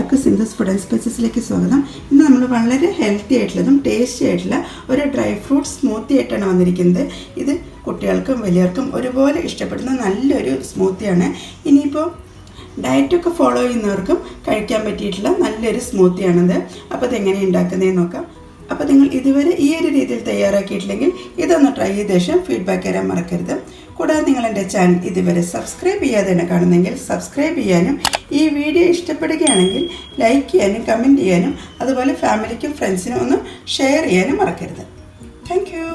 എല്ലാവർക്കും Sindhu's food and സ്പൈസസിലേക്ക് സ്വാഗതം. ഇന്ന് നമ്മൾ വളരെ ഹെൽത്തി ആയിട്ടുള്ളതും ടേസ്റ്റി ആയിട്ടുള്ള ഒരു ഡ്രൈ ഫ്രൂട്ട് സ്മൂത്തി ആയിട്ടാണ് വന്നിരിക്കുന്നത്. ഇത് കുട്ടികൾക്കും വലിയവർക്കും ഒരുപോലെ ഇഷ്ടപ്പെടുന്ന നല്ലൊരു സ്മൂത്തിയാണ്. ഇനിയിപ്പോൾ ഡയറ്റൊക്കെ ഫോളോ ചെയ്യുന്നവർക്കും കഴിക്കാൻ പറ്റിയിട്ടുള്ള നല്ലൊരു സ്മൂത്തിയാണിത്. അപ്പോൾ അതെങ്ങനെ ഉണ്ടാക്കുന്നതെന്ന് നോക്കാം. അപ്പോൾ നിങ്ങൾ ഇതുവരെ ഈ ഒരു രീതിയിൽ തയ്യാറാക്കിയിട്ടില്ലെങ്കിൽ ഇതൊന്ന് ട്രൈ ചെയ്ത ശേഷം ഫീഡ്ബാക്ക് തരാൻ മറക്കരുത്. കൂടാതെ നിങ്ങൾ എൻ്റെ ചാനൽ ഇതുവരെ സബ്സ്ക്രൈബ് ചെയ്യാതെയാണ് കാണുന്നതെങ്കിൽ സബ്സ്ക്രൈബ് ചെയ്യാനും ഈ വീഡിയോ ഇഷ്ടപ്പെടുകയാണെങ്കിൽ ലൈക്ക് ചെയ്യാനും കമൻറ്റ് ചെയ്യാനും അതുപോലെ ഫാമിലിക്കും ഫ്രണ്ട്സിനും ഒന്ന് ഷെയർ ചെയ്യാനും മറക്കരുത്. Thank you.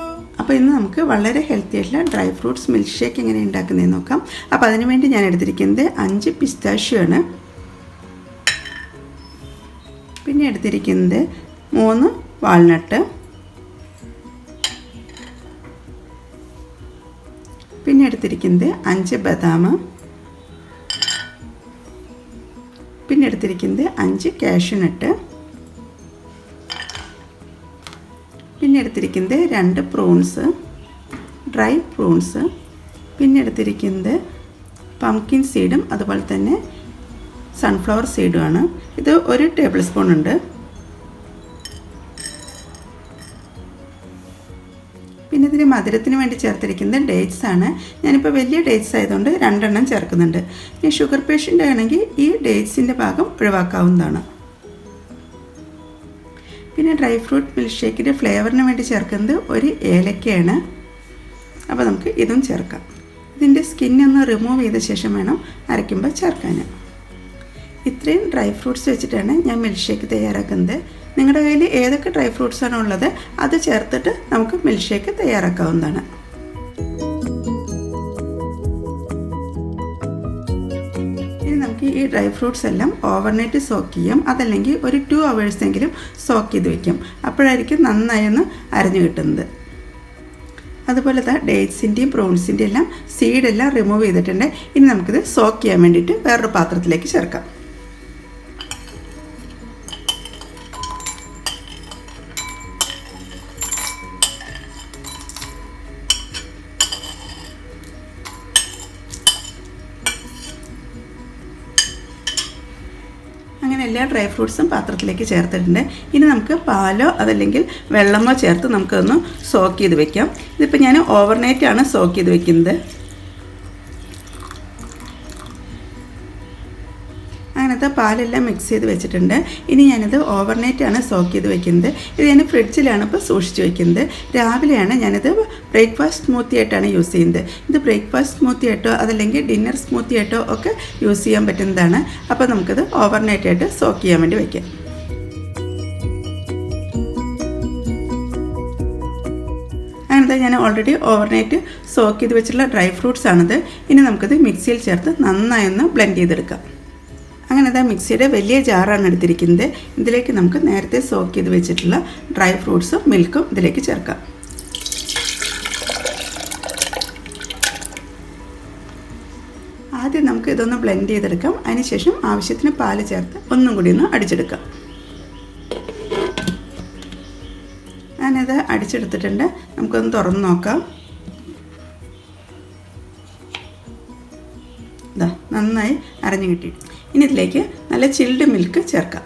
അപ്പോൾ ഇന്ന് നമുക്ക് വളരെ ഹെൽത്തി ആയിട്ടുള്ള ഡ്രൈ ഫ്രൂട്ട്സ് മിൽക്ക് ഷേക്ക് എങ്ങനെ ഉണ്ടാക്കുന്നതെന്ന് നോക്കാം. അപ്പോൾ അതിനുവേണ്ടി ഞാൻ എടുത്തിരിക്കുന്നത് 5 പിസ്താഷ്യോ ആണ്. പിന്നെ എടുത്തിരിക്കുന്നത് 3 വാൾനട്ട്, പിന്നെ എടുത്തിരിക്കുന്നത് 5 ബദാം, പിന്നെ എടുത്തിരിക്കുന്നത് 5 കാഷ്യൂനട്ട്, പിന്നെ എടുത്തിരിക്കുന്നത് 2 പ്രൂൺസ്, ഡ്രൈ പ്രൂൺസ്, പിന്നെ എടുത്തിരിക്കുന്നത് പംകിൻ സീഡും അതുപോലെ തന്നെ സൺഫ്ലവർ സീഡുമാണ്. ഇത് 1 ടേബിൾ സ്പൂൺ ഉണ്ട്. പിന്നെ ഇതിന് മധുരത്തിന് വേണ്ടി ചേർത്തിരിക്കുന്നത് ഡേറ്റ്സ് ആണ്. ഞാനിപ്പോൾ വലിയ ഡേറ്റ്സ് ആയതുകൊണ്ട് 2 എണ്ണം ചേർക്കുന്നുണ്ട്. ഇനി ഷുഗർ പേഷ്യൻ്റ് ആണെങ്കിൽ ഈ ഡേറ്റ്സിൻ്റെ ഭാഗം ഒഴിവാക്കാവുന്നതാണ്. പിന്നെ ഡ്രൈ ഫ്രൂട്ട് മിൽക്ക് ഷേക്കിൻ്റെ ഫ്ലേവറിന് വേണ്ടി ചേർക്കുന്നത് 1 ഏലക്കയാണ്. അപ്പോൾ നമുക്ക് ഇതും ചേർക്കാം. ഇതിൻ്റെ സ്കിന്നൊന്ന് റിമൂവ് ചെയ്ത ശേഷം വേണം അരയ്ക്കുമ്പോൾ ചേർക്കാൻ. ഇത്രയും ഡ്രൈ ഫ്രൂട്ട്സ് വെച്ചിട്ടാണ് ഞാൻ മിൽക്ക് ഷേക്ക് തയ്യാറാക്കുന്നത്. നിങ്ങളുടെ കയ്യിൽ ഏതൊക്കെ ഡ്രൈ ഫ്രൂട്ട്സാണോ ഉള്ളത് അത് ചേർത്തിട്ട് നമുക്ക് മിൽക്ക് ഷേക്ക് തയ്യാറാക്കാവുന്നതാണ്. ഇനി നമുക്ക് ഈ ഡ്രൈ ഫ്രൂട്ട്സ് എല്ലാം ഓവർനൈറ്റ് സോക്ക് ചെയ്യാം. അതല്ലെങ്കിൽ ഒരു 2 hours എങ്കിലും സോക്ക് ചെയ്ത് വയ്ക്കാം. അപ്പോഴായിരിക്കും നന്നായി ഒന്ന് അരഞ്ഞു കിട്ടുന്നത്. അതുപോലെ ഡേറ്റ്സിൻ്റെയും പ്രൂൺസിൻ്റെയും എല്ലാം സീഡെല്ലാം റിമൂവ് ചെയ്തിട്ടുണ്ട്. ഇനി നമുക്കിത് സോക്ക് ചെയ്യാൻ വേണ്ടിയിട്ട് വേറൊരു പാത്രത്തിലേക്ക് ചേർക്കാം. അങ്ങനെ എല്ലാ ഡ്രൈ ഫ്രൂട്ട്സും പാത്രത്തിലേക്ക് ചേർത്തിട്ടുണ്ട്. ഇനി നമുക്ക് പാലോ അതല്ലെങ്കിൽ വെള്ളമോ ചേർത്ത് നമുക്കൊന്ന് സോക്ക് ചെയ്ത് വെക്കാം. ഇതിപ്പോൾ ഞാൻ ഓവർനൈറ്റാണ് സോക്ക് ചെയ്ത് വെക്കുന്നത്. അങ്ങനത്തെ പാലെല്ലാം മിക്സ് ചെയ്ത് വെച്ചിട്ടുണ്ട്. ഇനി ഞാനിത് ഓവർനൈറ്റാണ് സോക്ക് ചെയ്ത് വെക്കുന്നത്. ഇത് ഞാൻ ഫ്രിഡ്ജിലാണ് ഇപ്പോൾ സൂക്ഷിച്ച് വെക്കുന്നത്. രാവിലെയാണ് ഞാനിത് ബ്രേക്ക്ഫാസ്റ്റ് സ്മൂത്തി ആയിട്ടാണ് യൂസ് ചെയ്യുന്നത്. ഇത് ബ്രേക്ക്ഫാസ്റ്റ് സ്മൂത്തി ആയിട്ടോ അതല്ലെങ്കിൽ ഡിന്നർ സ്മൂത്തി ആയിട്ടോ ഒക്കെ യൂസ് ചെയ്യാൻ പറ്റുന്നതാണ്. അപ്പോൾ നമുക്കിത് ഓവർനൈറ്റായിട്ട് സോക്ക് ചെയ്യാൻ വേണ്ടി വയ്ക്കാം. അങ്ങനത്തെ ഞാൻ ഓൾറെഡി ഓവർനൈറ്റ് സോക്ക് ചെയ്ത് വെച്ചിട്ടുള്ള ഡ്രൈ ഫ്രൂട്ട്സ് ആണിത്. ഇനി നമുക്കിത് മിക്സിയിൽ ചേർത്ത് നന്നായി ഒന്ന് ബ്ലെൻഡ് ചെയ്തെടുക്കാം. അങ്ങനെ മിക്സിയുടെ വലിയ ജാറാണ് എടുത്തിരിക്കുന്നത്. ഇതിലേക്ക് നമുക്ക് നേരത്തെ സോക്ക് ചെയ്ത് വെച്ചിട്ടുള്ള ഡ്രൈ ഫ്രൂട്ട്സും മിൽക്കും ഇതിലേക്ക് ചേർക്കാം. ആദ്യം നമുക്ക് ഇതൊന്ന് ബ്ലെൻഡ് ചെയ്തെടുക്കാം. അതിനുശേഷം ആവശ്യത്തിന് പാല് ചേർത്ത് ഒന്നും കൂടി ഒന്ന് അടിച്ചെടുക്കാം. ഞാനത് അടിച്ചെടുത്തിട്ടുണ്ട്. നമുക്കൊന്ന് തുറന്ന് നോക്കാം. ഇതാ നന്നായി അരഞ്ഞു കിട്ടി. ഇനി ഇതിലേക്ക് നല്ല ചിൽഡ് മിൽക്ക് ചേർക്കാം.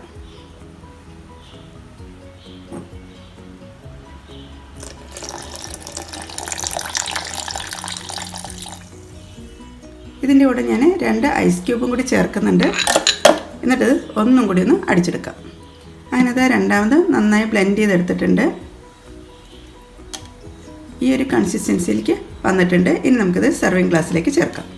ഇതിൻ്റെ കൂടെ ഞാൻ 2 ഐസ് ക്യൂബും കൂടി ചേർക്കുന്നുണ്ട്. എന്നിട്ട് ഒന്നും കൂടി ഒന്ന് അടിച്ചെടുക്കാം. അങ്ങനെ അത് രണ്ടാമത് നന്നായി ബ്ലെൻഡ് ചെയ്തെടുത്തിട്ടുണ്ട്. ഈ ഒരു കൺസിസ്റ്റൻസിയിലേക്ക് വന്നിട്ടുണ്ട്. ഇനി നമുക്കിത് സെർവിങ് ഗ്ലാസ്സിലേക്ക് ചേർക്കാം.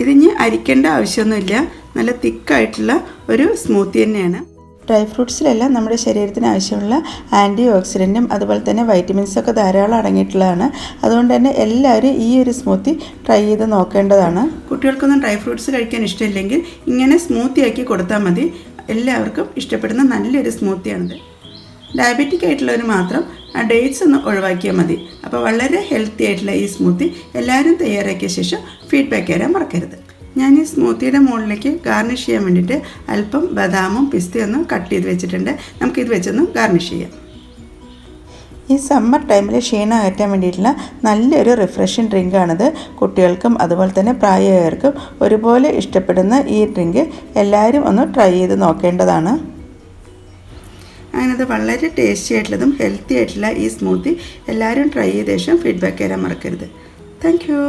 ഇതിന് അരിക്കേണ്ട ആവശ്യമൊന്നുമില്ല. നല്ല തിക്കായിട്ടുള്ള ഒരു സ്മൂത്തി തന്നെയാണ്. ഡ്രൈ ഫ്രൂട്ട്സിലെല്ലാം നമ്മുടെ ശരീരത്തിന് ആവശ്യമുള്ള ആൻറ്റി ഓക്സിഡൻറ്റും അതുപോലെ തന്നെ വൈറ്റമിൻസൊക്കെ ധാരാളം അടങ്ങിയിട്ടുള്ളതാണ്. അതുകൊണ്ട് തന്നെ എല്ലാവരും ഈ ഒരു സ്മൂത്തി ട്രൈ ചെയ്ത് നോക്കേണ്ടതാണ്. കുട്ടികൾക്കൊന്നും ഡ്രൈ ഫ്രൂട്ട്സ് കഴിക്കാൻ ഇഷ്ടമില്ലെങ്കിൽ ഇങ്ങനെ സ്മൂത്തി ആക്കി കൊടുത്താൽ മതി. എല്ലാവർക്കും ഇഷ്ടപ്പെടുന്ന നല്ലൊരു സ്മൂത്തിയാണിത്. ഡയബറ്റിക് ആയിട്ടുള്ളവർ മാത്രം ഡേറ്റ്സ് ഒന്ന് ഒഴിവാക്കിയാൽ മതി. അപ്പോൾ വളരെ ഹെൽത്തി ആയിട്ടുള്ള ഈ സ്മൂത്തി എല്ലാവരും തയ്യാറാക്കിയ ശേഷം ഫീഡ്ബാക്ക് തരാൻ മറക്കരുത്. ഞാൻ ഈ സ്മൂത്തിയുടെ മുകളിലേക്ക് ഗാർണിഷ് ചെയ്യാൻ വേണ്ടിയിട്ട് അല്പം ബദാമും പിസ്തയൊന്നും കട്ട് ചെയ്ത് വെച്ചിട്ടുണ്ട്. നമുക്കിത് വെച്ചൊന്ന് ഗാർണിഷ് ചെയ്യാം. ഈ സമ്മർ ടൈമിൽ ക്ഷീണം അകറ്റാൻ വേണ്ടിയിട്ടുള്ള നല്ലൊരു റിഫ്രഷിങ് ഡ്രിങ്കാണിത്. കുട്ടികൾക്കും അതുപോലെ തന്നെ പ്രായമായവർക്കും ഒരുപോലെ ഇഷ്ടപ്പെടുന്ന ഈ ഡ്രിങ്ക് എല്ലാവരും ഒന്ന് ട്രൈ ചെയ്ത് നോക്കേണ്ടതാണ്. അങ്ങനെ വളരെ ടേസ്റ്റി ആയിട്ടുള്ളതും ഹെൽത്തി ആയിട്ടുള്ള ഈ സ്മൂത്തി എല്ലാവരും ട്രൈ ചെയ്ത ശേഷം ഫീഡ്ബാക്ക് തരാൻ മറക്കരുത്. Thank you.